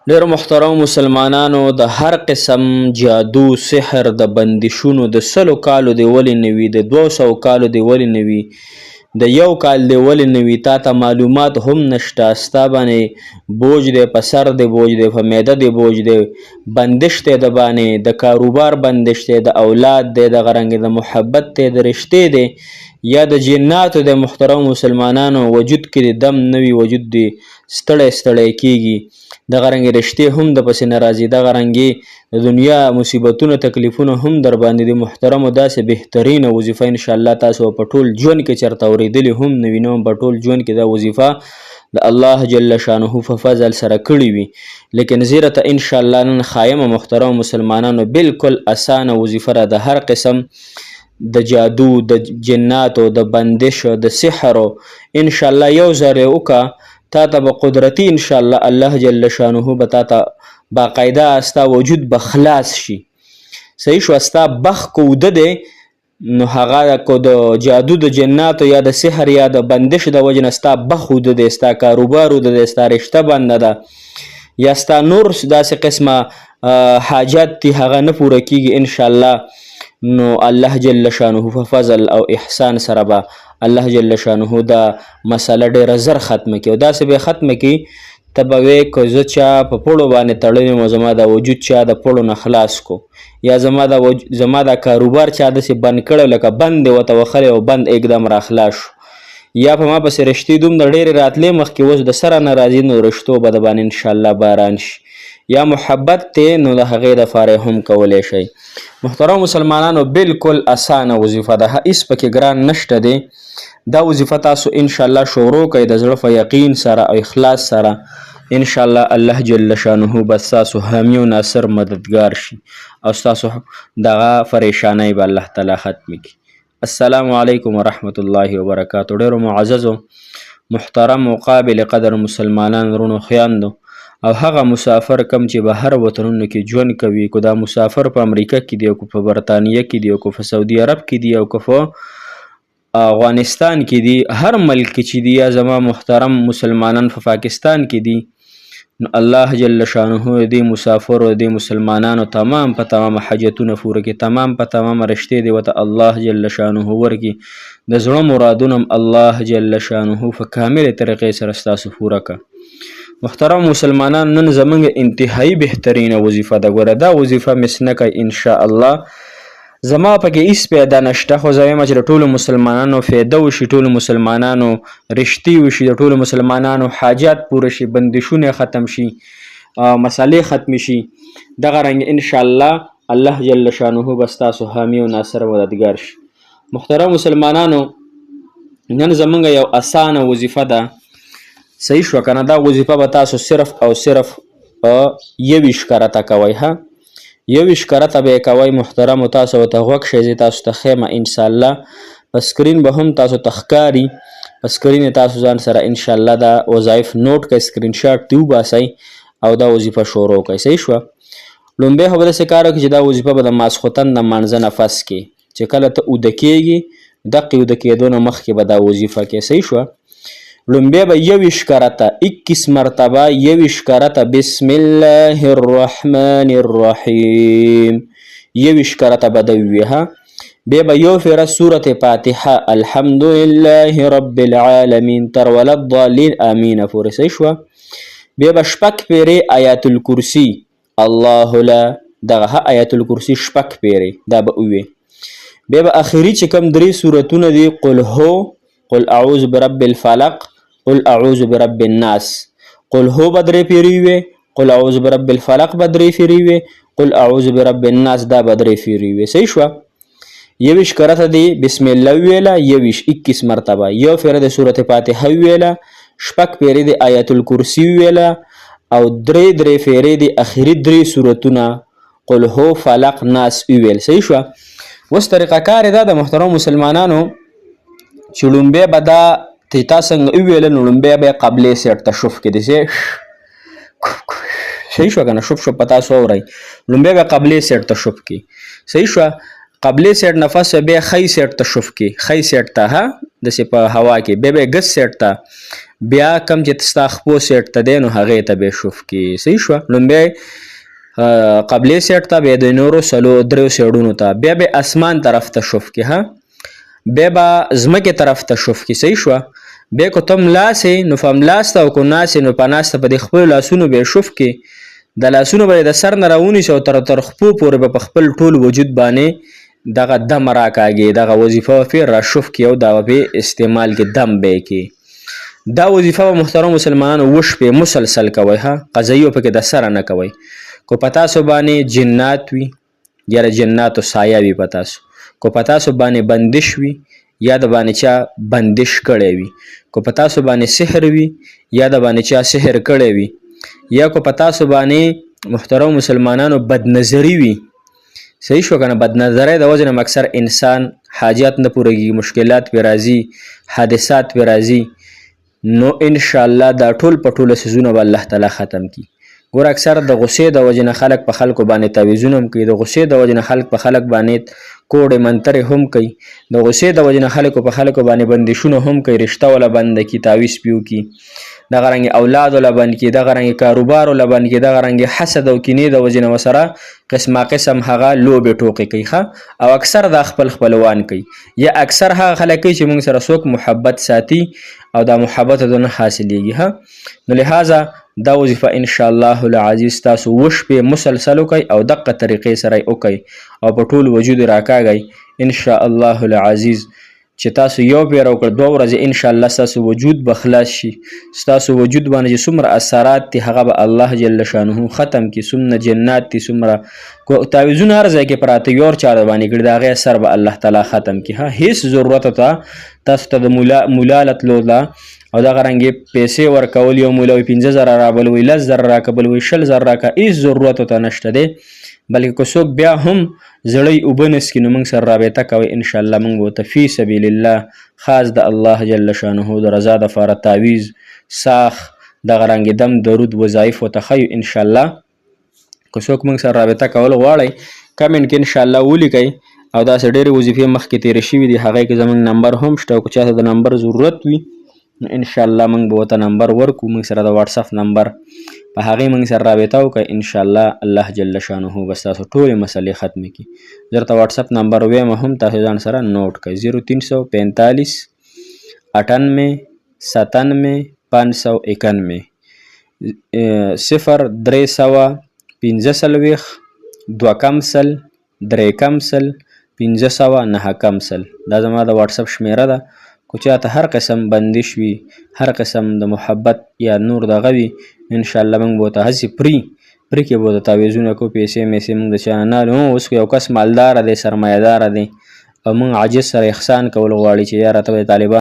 ډېرو محترم مسلمانانو د هر قسم جادو سحر د بندشونو د 100 کالو دی ولې نه وي، د 200 کالو دی ولې نه وي، د 1 کال دی ولې نه وي، تا ته معلومات هم نشته. ستا باندې بوج دی، په سر دی بوج دی، په معده دی بوج دی، بندش دی د باندې، د کاروبار بندش دی، د اولاد دی، د غرنګ د محبت دی، د رشتې دی، یا د جناتو د محترم مسلمانانو وجود کې د دم نوي وجود دی ستړی ستړی کیږي، دغه رنګې رشتې هم د پسې نه راځي، دغه رنګې د دنیا مصیبتونه تکلیفونه هم در باندې د محترمو داسې بهترینه وظیفه انشاءالله تاسو په ټول ژوند کې چېرته اورېدلې هم نه وي، نه په ټول ژوند کې دا وظیفه د الله جل شانه په فضل سره کړې وي. لیکن زیره ته انشاءالله نن خایمه محترم مسلمانانو بالکل اسانه وظیفه را د هر قسم د جادو، د جناتو، د بندشو، د سحرو انشاءالله یو ځل یې وکړه، تا ته به قدرتي انشاءالله الله جل شانه به تا ته باقاعده ستا وجود به خلاص شي. صحیح شو؟ ستا بخ که اوده دی نو هغه که د جادو د جناتو یا د سحر یا د بندش د وجې نه ستا بخ اوده دی، ستا کاروبار اوده دی، ستا رشته بنده ده، یا ستا نور داسې قسمه حاجات دي هغه نه پوره کیږي انشاءالله، نو الله جل شانه په فضل او احسان سره به الله جل شانه دا مسله ډېره زر ختمه کړي، او داسې به ختمه کړي ته به وایې که زه چا په پړو باندې تړلی یم او زما دا وجود چا د پړو نه خلاص کو، یا زما دا کاروبار چا داسې بند کړی لکه بند دی ورته وښلی او بند اکدم را خلاص شو، یا په ما پسې رشتې دوم د ډېرې راتلې مخکې اوس د سره نه راځي نو رشتو به د باندې انشاءالله باران شي، یا محبت دی نو د هغې دپاره هم کولی شئ. محترم مسلمانانو بالکل اسانه وظیفه ده، هیڅ پکې ګران نشته دی. دا وظیفه تاسو انشاءالله شروع کوئ د زړه په یقین سره او اخلاص سره، انشاءالله الله جل شانه به ستاسو حامی و ناصر مددگار شي او ستاسو دغه پریشانی به الله تعالی ختم کړي. السلام علیکم ورحمت الله وبرکاتو. ډېرو معززو محترم و قابل قدر مسلمانان ورونو خویندو او هغه مسافر کم چې بهر وطنونو کې ژوند کوي، که دا مسافر په امریکا کې دی او که په برطانیه کې دی او که په سعودي عرب کې دی او که په افغانستان کې دی، هر ملک چې دی، یا زما محترم مسلمانان په پاکستان کې دی، نو الله جل شانه دې مسافر او دې مسلمانانو تمام په تمام حاجتونه پوره کړي، تمام په تمام رشتې دی ورته الله جل شانه ورکړي، د زړه مرادونه الله جل شانه په کامل طریقې سره ستاسو پوره کړه. محترم مسلمانان نن زمونږ انتهایی بهترینه وظیفه ده، ګوره دا وظیفه مس نه کوي انشاءالله، زما پکې هیڅ پیدا نشته، خو زه وایم چې د ټولو مسلمانانو فایده وشي، ټولو مسلمانانو رشتې وشي، د ټولو مسلمانانو حاجات پوره شي، بندشونه ختم شي، مسالې ختم شي، دغه رنګ انشاءالله الله جل شانه به ستاسو حامی و ناصر مددګار شي. محترم مسلمانانو نن زمونږ یو اسانه وظیفه ده، صحیح شو که نه؟ دا وظیفه به تاسو صرف او صرف 21 کرته کوئ، ها 21 کرته به یې کوئ محترمو، تاسو ورته غوږ شئ، زه تاسو ته ښیم انشاءالله، په سکرین به هم تاسو ته ښکاري، په سکرین تاسو ځان سره انشاءالله دا وظایف نوټ کړئ، سکرین شاټ دې وباسئ او دا وظیفه شروع کړئ. صحیح شوه؟ لومبی خو به داسې کار وکړئ چې دا وظیفه به د ماسخوتن د لمانځه نه پس کې چې کله ته اوده کېږي دقې اوده کېدو نه مخکې به دا وظیفه کې. صحیح شوه؟ لومبی به 21 کرته 21 مرتبه 21 کرته بسم الله الرحمن الرحیم 21 کرته به د ووي، ها بیا به یو فیره سورة فاتحه الحمد لله رب العالمین تر ولا الضالین آمین پورې. صحیح شوه؟ بیا به شپږ پیرې آیات الکرسی الله لا دغه آیات الکرسی شپږ پیرې دا به ووي. بیا به اخري چې کوم 3 سورتونه دي، قل هو، قل اعوذ برب الفلق، قل اعوذ برب الناس، قل هو به 3 پیرې وي، قل اعوذ برب الفلق به 3 پیرې وي، قل اعوذ برب الناس دا به 3 پیرې وي. صحیح شوه؟ 21 کرته دی بسم الله ویله، 21 مرتبه یو پیره د سورت فاتحه ویله، شپږ پیرې د آیات الکرسی ویله، او 3 پیرې د اخري 3 سورتونه قل هو فلق ناس ویل. صحیح شوه؟ اوس طریقه کار دا د محترم مسلمانانو چې لومبی به دا تا څنګه وویله نو لومبی به یې قبلې سیټ ته شف کې داسې. صحیح شوه که نه؟ شف په تاسو اورئ، لومبی به قبلې سیټ ته شف کې. صحیح شوه؟ قبلې سیټ نه پس بیا ښی سیټ ته شف کې، ښی سیټ ته، ها داسې په هوا کې، بیا به یې ګس سیټ ته، بیا کم چې ستا خپو سیټ ته دی نو هغې ته به شف کې صحیح شوه. لومبی قبلې سیټ ته بیا د نورو دریو سیډونو ته بیا به اسمان طرف ته شف کې ها بیا به ځمکې طرف ته شف کې صحیح شوه. بیا که ته ملاسې نو په ملاسته او که ناسې نو په ناسته په دې خپلو لاسونو به شف کې د لاسونو به د سر نه راونیسي او تر خپو پورې به په خپل ټول وجود باندې دغه دم راکاږي دغه وظیفه به پرې راشف کړي او دا به استعمال کې دم به یې کړي. دا وظیفه به محترم مسلمانانو اووه شپې مسلسل کوئ ها قضایي به پکې د سره نه کوئ. که په تاسو باندې جنات وي یا د جناتو سایه وي په تاسو که په تاسو باندې بندش وي یا د باندې چا بندش کړی وي که په تاسو باندې سحر وي یا د باندې چا سحر کړی وي یا که په تاسو باندې محترم مسلمانانو بدنظري وي صحیح شو که نه بدنظرۍ د وجې نه اکثر انسان حاجات نه پوره کېږي مشکلات پرې راځي حادثات پرې راځي نو انشاءالله دا ټول په ټوله څیزونه به الله تعالی ختم کړي. ګوره اکثر د غصې د وجې نه خلک په خلکو باندې تعویضونه هم کوي د غصې د وجې نه خلک په خلک باندې کوډې منترې هم کوي د غصې د وجې نه خلکو په خلکو باندې بندشونه هم کوي رشته وله بنده کړي تعویض پې وکړي دغه رنګې اولاد وله بند کړي دغه رنګې کاروبار وله بند کړي دغه رنګې حسد او کینې د وجې نه ورسره قسمه قسم هغه لوبې ټوقې کوي ښه او اکثر دا خپل خپلوان کوي یا اکثر هغه خلک کوي چې موږ سره څوک محبت ساتي او دا محبت دونه حاصلېږي ها. نو لهذا دا وظیفه انشاءالله العزیز تاسو اووه شپې مسلسل وکئ او دقه طریقې سره یې وکئ او په ټول وجود راکاږئ انشاءالله العزیز چې تاسو یو پیر وکړ دوه ورځې انشاءالله ستاسو وجود به خلاص شي ستاسو وجود باندې چې څومره اثرات دي هغه به الله جل شانه ختم کړي څومره جنات دي څومره تعویضونه هر ځای کې پراته یور چا باندې کړي د هغې اثر به الله تعالی ختم کړي ها هیڅ ضرورت ته تاسو ته د مولا له تلو ته او دغه رنګې پیسې ورکول یو مولا وي 15,000 رابل وي 10,000 راکبل وي 20,000 راکه هېڅ ضرورت ورته نشته دی بلکې که څوک بیا هم زړی اوبه نسکي نو موږ سره رابطه کوئ انشاءالله موږ به ورته فی سبیل الله خاص د الله جل شانه د رضا دپاره تعویض ساخ دغه رنګې دم درود وظایف ورته ښیو انشاءالله. که څوک موږ سره رابطه کول غواړئ کمنټ کې انشاءالله ولیکئ او داسې ډېرې وظیفې مخکې تېرې شوي دي هغې کې زموږ نمبر هم شته او که چاته د نمبر ضرورت وي نو انشاءالله موږ به ورته نمبر ورکړو موږ سره د واتساپ نمبر په هغې موږ سره رابطه وکړئ انشاءالله الله جل شانه به ستاسو ټولې مسلې ختمې کړي. زه درته واتساپ نمبر ویم هم تاسو ځان سره نوټ کړئ 0345 98 97 591 0345 2 کمسل 3 کمسل 500 کمسل دا زما د واتساپ شمیره ده. که چاته هر قسم بندش وي هر قسم د محبت یا نور دغه وي انشاءالله موږ به ورته هسې پرې کې به ورته تعویضونه کوو پیسې میسې موږ د چا نه نالو اوس یو کس مالداره دی سرمایه داره دی او موږ عاجز سره احسان کول غواړي چې یاره ته به د طالبانو